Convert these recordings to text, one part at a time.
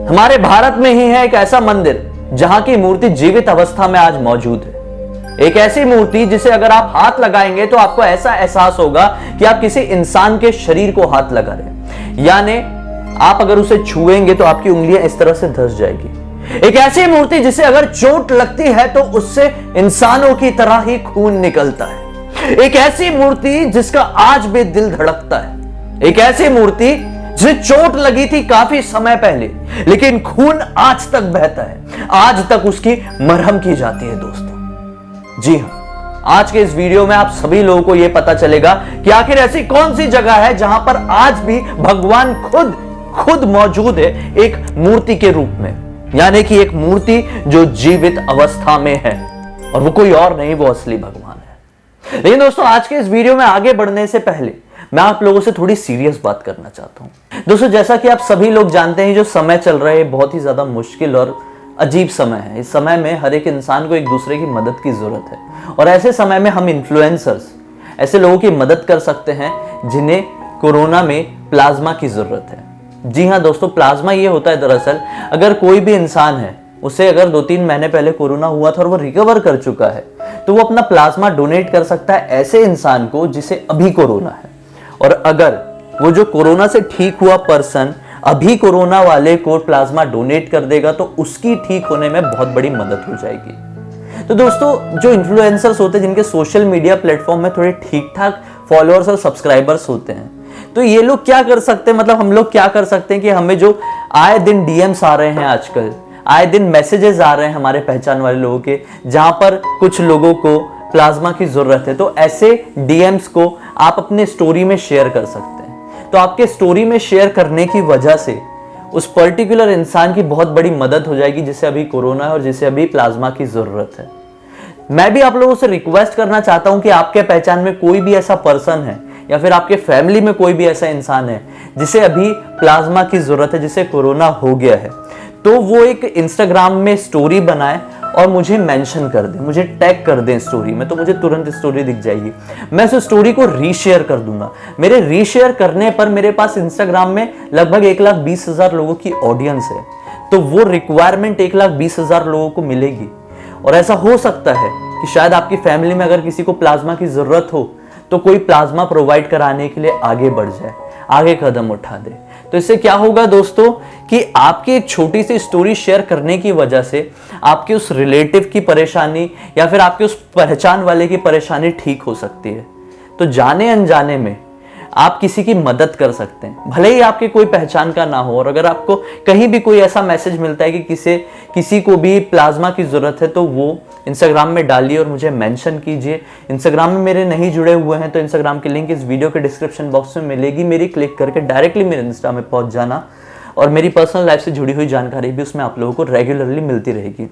हमारे भारत में ही है एक ऐसा मंदिर जहां की मूर्ति जीवित अवस्था में आज मौजूद है। एक ऐसी मूर्ति जिसे अगर आप हाथ लगाएंगे तो आपको ऐसा एहसास होगा कि आप किसी इंसान के शरीर को हाथ लगा रहे, यानी आप अगर उसे छुएंगे तो आपकी उंगलियां इस तरह से धंस जाएगी। एक ऐसी मूर्ति जिसे अगर चोट लगती है तो उससे इंसानों की तरह ही खून निकलता है। एक ऐसी मूर्ति जिसका आज भी दिल धड़कता है। एक ऐसी मूर्ति जिसे चोट लगी थी काफी समय पहले, लेकिन खून आज तक बहता है, आज तक उसकी मरहम की जाती है दोस्तों। जी हां, आज के इस वीडियो में आप सभी लोगों को यह पता चलेगा कि आखिर ऐसी कौन सी जगह है जहां पर आज भी भगवान खुद मौजूद है, एक मूर्ति के रूप में, यानी कि एक मूर्ति जो जीवित अवस्था में है, और वो कोई और नहीं, वो असली भगवान है। लेकिन दोस्तों, आज के इस वीडियो में आगे बढ़ने से पहले मैं आप लोगों से थोड़ी सीरियस बात करना चाहता हूं। दोस्तों, जैसा कि आप सभी लोग जानते हैं, जो समय चल रहा है बहुत ही ज्यादा मुश्किल और अजीब समय है। इस समय में हर एक इंसान को एक दूसरे की मदद की जरूरत है, और ऐसे समय में हम इन्फ्लुएंसर्स ऐसे लोगों की मदद कर सकते हैं जिन्हें कोरोना में प्लाज्मा की जरूरत है। जी हाँ दोस्तों, प्लाज्मा ये होता है, दरअसल अगर कोई भी इंसान है, उसे अगर 2-3 महीने पहले कोरोना हुआ था और वो रिकवर कर चुका है, तो वो अपना प्लाज्मा डोनेट कर सकता है ऐसे इंसान को जिसे अभी कोरोना है। और अगर वो जो कोरोना से ठीक हुआ पर्सन अभी कोरोना वाले को प्लाज्मा डोनेट कर देगा तो उसकी ठीक होने में बहुत बड़ी मदद हो जाएगी। तो दोस्तों, जो इन्फ्लुएंसर्स होते हैं जिनके सोशल मीडिया प्लेटफॉर्म में थोड़े ठीक ठाक फॉलोअर्स और सब्सक्राइबर्स होते हैं, तो ये लोग क्या कर सकते हैं, मतलब हम लोग क्या कर सकते हैं कि हमें जो आए दिन डीएम्स आ रहे हैं, आजकल आए दिन मैसेजेस आ रहे हैं हमारे पहचान वाले लोगों के, जहां पर कुछ लोगों को प्लाज्मा की जरूरत है, तो ऐसे डीएम्स को आप अपने स्टोरी में शेयर कर सकते हैं। तो आपके स्टोरी में शेयर करने की वजह से उस पर्टिकुलर इंसान की बहुत बड़ी मदद हो जाएगी जिसे अभी कोरोना है और जिसे अभी प्लाज्मा की जरूरत है। मैं भी आप लोगों से रिक्वेस्ट करना चाहता हूं कि आपके पहचान में कोई भी ऐसा पर्सन है या फिर आपके फैमिली में कोई भी ऐसा इंसान है जिसे अभी प्लाज्मा की जरूरत है, जिसे कोरोना हो गया है, तो वो एक इंस्टाग्राम में स्टोरी बनाए और मुझे मेंशन कर दे, मुझे टैग कर दे स्टोरी में, तो मुझे तुरंत स्टोरी दिख जाएगी। मैं उस स्टोरी को रीशेयर कर दूंगा। मेरे रीशेयर करने पर मेरे पास इंस्टाग्राम में लगभग 1,20,000 लोगों की ऑडियंस है, तो वो रिक्वायरमेंट 1,20,000 लोगों को मिलेगी। और ऐसा हो सकता है कि शायद आपकी फैमिली में अगर किसी को प्लाज्मा की जरूरत हो तो कोई प्लाज्मा प्रोवाइड कराने के लिए आगे बढ़ जाए, आगे कदम उठा दे। तो इससे क्या होगा दोस्तों कि आपकी एक छोटी सी स्टोरी शेयर करने की वजह से आपके उस रिलेटिव की परेशानी या फिर आपके उस पहचान वाले की परेशानी ठीक हो सकती है। तो जाने अनजाने में आप किसी की मदद कर सकते हैं, भले ही आपके कोई पहचान का ना हो। और अगर आपको कहीं भी कोई ऐसा मैसेज मिलता है कि किसी को भी प्लाज्मा की जरूरत है, तो वो इंस्टाग्राम में डालिए और मुझे मेंशन कीजिए। इंस्टाग्राम में मेरे नहीं जुड़े हुए हैं तो इंस्टाग्राम की लिंक इस वीडियो के डिस्क्रिप्शन बॉक्स में मिलेगी, मेरी क्लिक करके डायरेक्टली मेरे इंस्टा में पहुंच जाना, और मेरी पर्सनल लाइफ से जुड़ी हुई जानकारी भी उसमें आप लोगों को रेगुलरली मिलती रहेगी।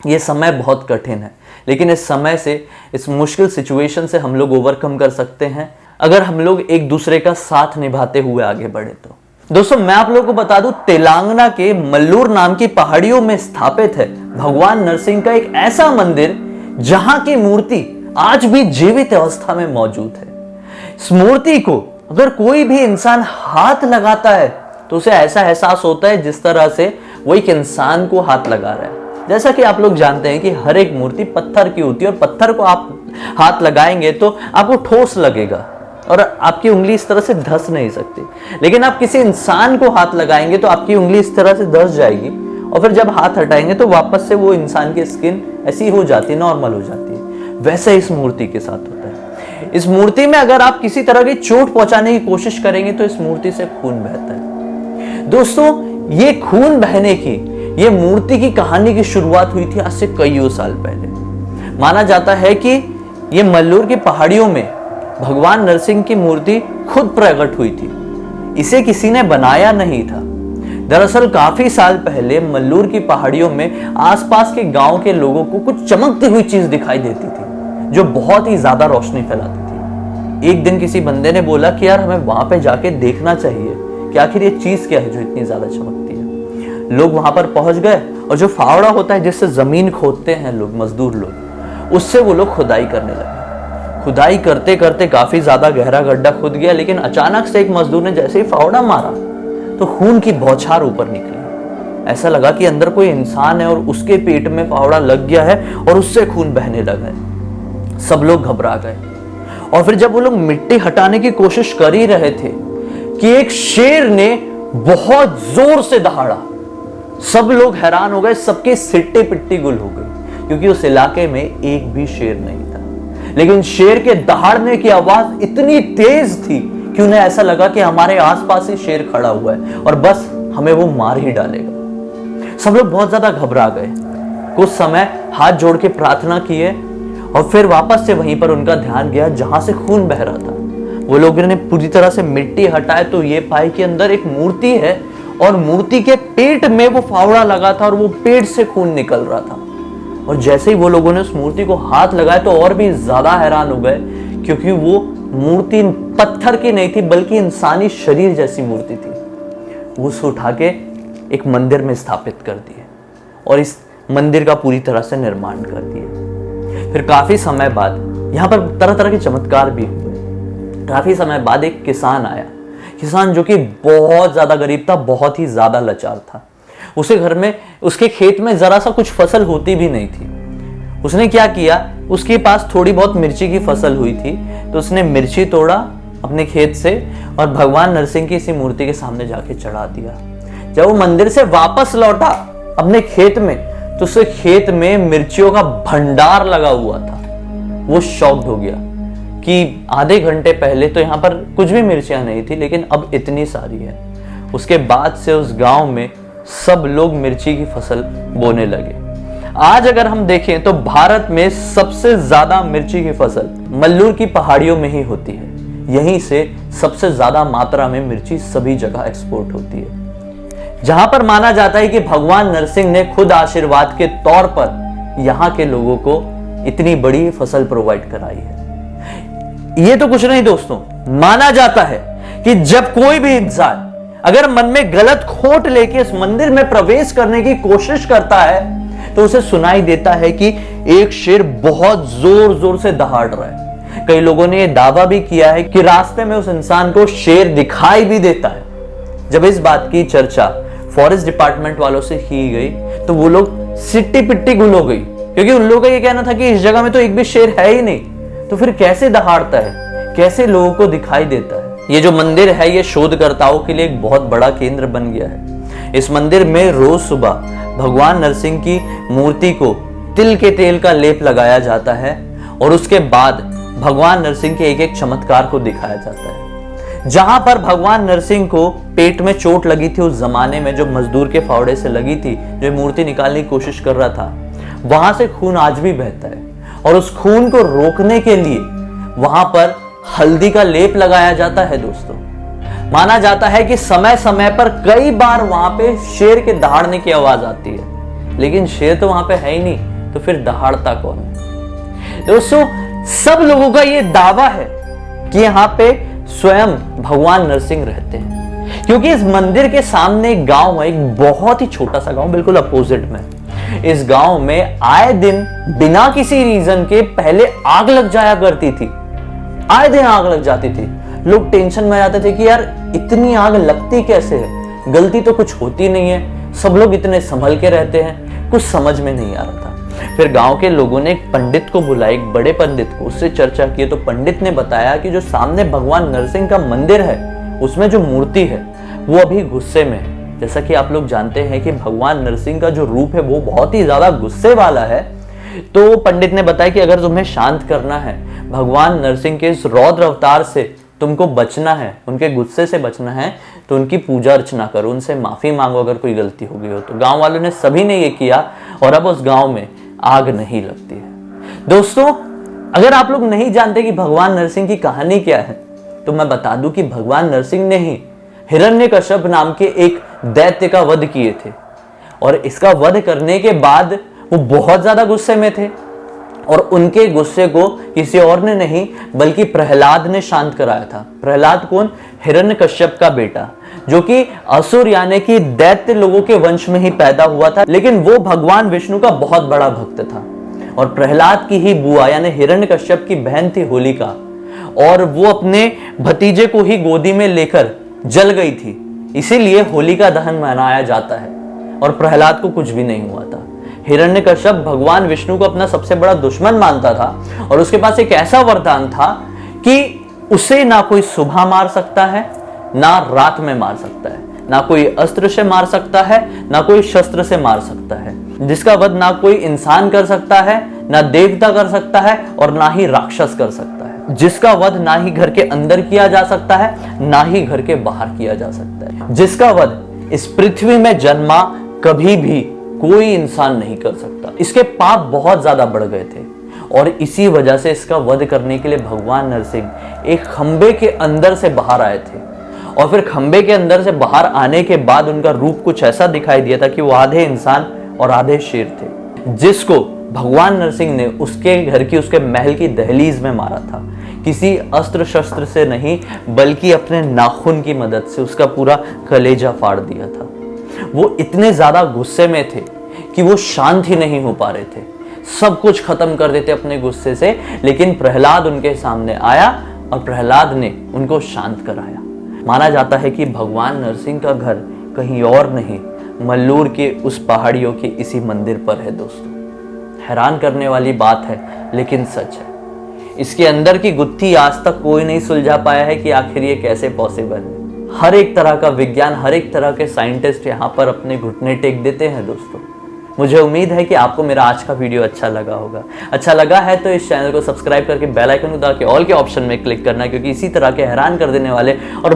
ये समय बहुत कठिन है, लेकिन इस समय से, इस मुश्किल सिचुएशन से हम लोग ओवरकम कर सकते हैं अगर हम लोग एक दूसरे का साथ निभाते हुए आगे बढ़े। तो दोस्तों, मैं आप लोगों को बता दूं, तेलंगाना के मल्लूर नाम की पहाड़ियों में स्थापित है भगवान नरसिंह का एक ऐसा मंदिर जहां की मूर्ति आज भी जीवित अवस्था में मौजूद है। इस मूर्ति को अगर कोई भी इंसान हाथ लगाता है तो उसे ऐसा एहसास होता है जिस तरह से वो एक इंसान को हाथ लगा रहा है। जैसा कि आप लोग जानते हैं कि हर एक मूर्ति पत्थर की होती है और पत्थर को आप हाथ लगाएंगे तो आपको ठोस लगेगा और आपकी उंगली इस तरह से धंस नहीं सकती। लेकिन आप किसी इंसान को हाथ लगाएंगे तो आपकी उंगली इस तरह से धंस जाएगी, और फिर जब हाथ हटाएंगे तो वापस से वो इंसान की स्किन ऐसी हो जाती है, नॉर्मल हो जाती है। वैसे इस मूर्ति के साथ होता है। इस मूर्ति में अगर आप किसी तरह की चोट पहुंचाने की कोशिश करेंगे तो इस मूर्ति से खून बहता है। दोस्तों, ये खून बहने की, ये मूर्ति की कहानी की शुरुआत हुई थी आज से कईयों साल पहले। माना जाता है कि ये मल्लूर की पहाड़ियों में भगवान नरसिंह की मूर्ति खुद प्रकट हुई थी, इसे किसी ने बनाया नहीं था। दरअसल काफी साल पहले मल्लूर की पहाड़ियों में आसपास के गांव के लोगों को कुछ चमकती हुई चीज दिखाई देती थी जो बहुत ही ज्यादा रोशनी फैलाती थी। एक दिन किसी बंदे ने बोला कि यार हमें वहां पे जाके देखना चाहिए कि आखिर ये चीज क्या है जो इतनी ज्यादा चमकती है। लोग वहां पर पहुंच गए और जो फावड़ा होता है जिससे जमीन खोदते हैं लोग, मजदूर लोग, उससे वो लोग खुदाई करने लगे। खुदाई करते करते काफी ज्यादा गहरा गड्ढा खुद गया, लेकिन अचानक से एक मजदूर ने जैसे ही फावड़ा मारा तो खून की बौछार ऊपर निकली। ऐसा लगा कि अंदर कोई इंसान है और उसके पेट में फावड़ा लग गया है और उससे खून बहने लगा है। सब लोग घबरा गए और फिर जब वो लोग मिट्टी हटाने की कोशिश कर ही रहे थे कि एक शेर ने बहुत जोर से दहाड़ा। सब लोग हैरान हो गए, सबके सिट्टे पिट्टी गुल हो गई, क्योंकि उस इलाके में एक भी शेर नहीं था। लेकिन शेर के दहाड़ने की आवाज इतनी तेज थी कि उन्हें ऐसा लगा कि हमारे आसपास ही शेर खड़ा हुआ है और बस हमें वो मार ही डालेगा। सब लोग बहुत ज्यादा घबरा गए। कुछ समय हाथ जोड़ के प्रार्थना किए और फिर वापस से वहीं पर उनका ध्यान गया जहां से खून बह रहा था। वो लोगों ने पूरी तरह से मिट्टी हटाए तो ये पाए कि अंदर एक मूर्ति है और मूर्ति के पेट में वो फावड़ा लगा था और वो पेट से खून निकल रहा था। और जैसे ही वो लोगों ने उस मूर्ति को हाथ लगाया तो और भी ज्यादा हैरान हो गए, क्योंकि वो मूर्ति पत्थर की नहीं थी बल्कि इंसानी शरीर जैसी मूर्ति थी। वो उसे उठा के एक मंदिर में स्थापित कर दिए और इस मंदिर का पूरी तरह से निर्माण कर दिए। फिर काफी समय बाद यहाँ पर तरह तरह के चमत्कार भी हुए। काफी समय बाद एक किसान आया, किसान जो कि बहुत ज्यादा गरीब था, बहुत ही ज्यादा लाचार था। उसके घर में, उसके खेत में जरा सा कुछ फसल होती भी नहीं थी। उसने क्या किया, उसके पास थोड़ी बहुत मिर्ची की फसल हुई थी तो उसने मिर्ची तोड़ा अपने खेत से और भगवान नरसिंह की इसी मूर्ति के सामने जाके चढ़ा दिया। जब वो मंदिर से वापस लौटा अपने खेत में तो उसके खेत में मिर्चियों का भंडार लगा हुआ था। वो शॉक्ड हो गया कि आधे घंटे पहले तो यहाँ पर कुछ भी मिर्चियां नहीं थी, लेकिन अब इतनी सारी है। उसके बाद से उस गांव में सब लोग मिर्ची की फसल बोने लगे। आज अगर हम देखें तो भारत में सबसे ज्यादा मिर्ची की फसल मल्लूर की पहाड़ियों में ही होती है। यहीं से सबसे ज्यादा मात्रा में मिर्ची सभी जगह एक्सपोर्ट होती है। जहां पर माना जाता है कि भगवान नरसिंह ने खुद आशीर्वाद के तौर पर यहाँ के लोगों को इतनी बड़ी फसल प्रोवाइड कराई है। ये तो कुछ नहीं दोस्तों, माना जाता है कि जब कोई भी इंसान अगर मन में गलत खोट लेके इस मंदिर में प्रवेश करने की कोशिश करता है तो उसे सुनाई देता है कि एक शेर बहुत जोर जोर से दहाड़ रहा है। कई लोगों ने यह दावा भी किया है कि रास्ते में उस इंसान को शेर दिखाई भी देता है। जब इस बात की चर्चा फॉरेस्ट डिपार्टमेंट वालों से की गई तो वो लोग सिट्टी पिट्टी गुल हो गई, क्योंकि उन लोगों का ये कहना था कि इस जगह में तो एक भी शेर है ही नहीं, तो फिर कैसे दहाड़ता है, कैसे लोगों को दिखाई देता है। ये जो मंदिर है ये शोधकर्ताओं के लिए एक बहुत बड़ा केंद्र बन गया है। इस मंदिर में रोज सुबह भगवान नरसिंह की मूर्ति को तिल के तेल का लेप लगाया जाता है और उसके बाद भगवान नरसिंह के एक एक चमत्कार को दिखाया जाता है। जहां पर भगवान नरसिंह को पेट में चोट लगी थी उस जमाने में, जो मजदूर के फावड़े से लगी थी, जो मूर्ति निकालने की कोशिश कर रहा था, वहां से खून आज भी बहता है और उस खून को रोकने के लिए वहां पर हल्दी का लेप लगाया जाता है। दोस्तों, माना जाता है कि समय समय पर कई बार वहां पे शेर के दहाड़ने की आवाज आती है, लेकिन शेर तो वहां पे है ही नहीं, तो फिर दहाड़ता कौन है? दोस्तों, सब लोगों का यह दावा है कि यहाँ पे स्वयं भगवान नरसिंह रहते हैं, क्योंकि इस मंदिर के सामने एक गांव है, एक बहुत ही छोटा सा गांव बिल्कुल अपोजिट में। इस गांव में आए दिन बिना किसी रीजन के पहले आग लग जाया करती थी। आए दिन आग लग जाती थी। लोग टेंशन में जाते थे कि यार इतनी आग लगती कैसे है, गलती तो कुछ होती नहीं है, सब लोग इतने संभल के रहते हैं, कुछ समझ में नहीं आ रहा था। फिर गांव के लोगों ने एक पंडित को बुलाया, एक बड़े पंडित को, उससे चर्चा की तो पंडित ने बताया कि जो सामने भगवान नरसिंह का मंदिर है उसमें जो मूर्ति है वो अभी गुस्से में है। जैसा कि आप लोग जानते हैं कि भगवान नरसिंह का जो रूप है वो बहुत ही ज्यादा गुस्से वाला है। तो पंडित ने बताया कि अगर तुम्हें शांत करना है, भगवान नरसिंह के इस रौद्र अवतार से तुमको बचना है, उनके गुस्से से बचना है, तो उनकी पूजा अर्चना करो, उनसे माफी मांगो अगर कोई गलती हो गई हो तो। गांव वालों ने सभी ने ये किया और अब उस गांव में आग नहीं लगती है। दोस्तों, अगर आप लोग नहीं जानते कि भगवान नरसिंह की कहानी क्या है तो मैं बता दूं कि भगवान नरसिंह ने ही हिरण्यकश्यप नाम के एक दैत्य का वध किए थे और इसका वध करने के बाद वो बहुत ज्यादा गुस्से में थे और उनके गुस्से को किसी और ने नहीं बल्कि प्रहलाद ने शांत कराया था। प्रहलाद कौन? हिरण्यकश्यप का बेटा, जो कि असुर यानी कि दैत्य लोगों के वंश में ही पैदा हुआ था, लेकिन वो भगवान विष्णु का बहुत बड़ा भक्त था। और प्रहलाद की ही बुआ यानी हिरण्यकश्यप की बहन थी होलिका, और वो अपने भतीजे को ही गोदी में लेकर जल गई थी, इसीलिए होलिका दहन मनाया जाता है। और प्रहलाद को कुछ भी नहीं हुआ था। हिरण्यकश्यप भगवान विष्णु को अपना सबसे बड़ा दुश्मन मानता था और उसके पास एक ऐसा वरदान था कि उसे ना कोई सुबह मार सकता है, ना रात में मार सकता है, ना कोई अस्त्र से मार सकता है, ना कोई शस्त्र से मार सकता है, जिसका वध ना कोई इंसान कर सकता है, ना देवता कर सकता है और ना ही राक्षस कर सकता है, जिसका वध ना ही घर के अंदर किया जा सकता है, ना ही घर के बाहर किया जा सकता है, जिसका वध इस पृथ्वी में जन्मा कभी भी कोई इंसान नहीं कर सकता। इसके पाप बहुत ज्यादा बढ़ गए थे और इसी वजह से इसका वध करने के लिए भगवान नरसिंह एक खंबे के अंदर से बाहर आए थे और फिर खंबे के अंदर से बाहर आने के बाद उनका रूप कुछ ऐसा दिखाई दिया था कि वो आधे इंसान और आधे शेर थे, जिसको भगवान नरसिंह ने उसके घर की, उसके महल की दहलीज में मारा था। किसी अस्त्र शस्त्र से नहीं बल्कि अपने नाखून की मदद से उसका पूरा कलेजा फाड़ दिया था। वो इतने ज्यादा गुस्से में थे कि वो शांत ही नहीं हो पा रहे थे, सब कुछ खत्म कर देते अपने गुस्से से, लेकिन प्रहलाद उनके सामने आया और प्रहलाद ने उनको शांत कराया। माना जाता है कि भगवान नरसिंह का घर कहीं और नहीं, मल्लूर के उस पहाड़ियों के इसी मंदिर पर है दोस्तों। हैरान करने वाली बात है लेकिन सच है। इसके अंदर की गुत्थी आज तक कोई नहीं सुलझा पाया है कि आखिर ये कैसे पॉसिबल है। हर एक तरह का विज्ञान, हर एक तरह के साइंटिस्ट यहाँ पर अपने घुटने टेक देते हैं दोस्तों। मुझे उम्मीद है कि आपको मेरा आज का वीडियो अच्छा लगा होगा। अच्छा लगा है तो इस चैनल को सब्सक्राइब करके बेल आइकन को दबा के ऑल के ऑप्शन में क्लिक करना, क्योंकि इसी तरह के हैरान कर देने वाले और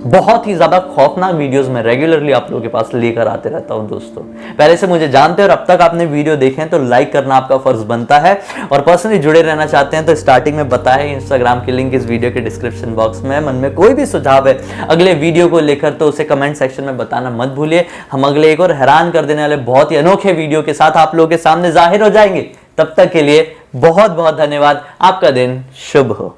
बहुत ही ज्यादा खौफनाक वीडियोस मैं रेगुलरली आप लोगों के पास लेकर आते रहता हूं दोस्तों। पहले से मुझे जानते हैं और अब तक आपने वीडियो देखे हैं तो लाइक करना आपका फर्ज बनता है, और पर्सनली जुड़े रहना चाहते हैं तो स्टार्टिंग में बताया इंस्टाग्राम की लिंक इस वीडियो के डिस्क्रिप्शन बॉक्स में। मन में कोई भी सुझाव है अगले वीडियो को लेकर तो उसे कमेंट सेक्शन में बताना मत भूलिए। हम अगले एक और हैरान कर देने वाले बहुत ही अनोखे वीडियो के साथ आप लोगों के सामने जाहिर हो जाएंगे। तब तक के लिए बहुत बहुत धन्यवाद। आपका दिन शुभ हो।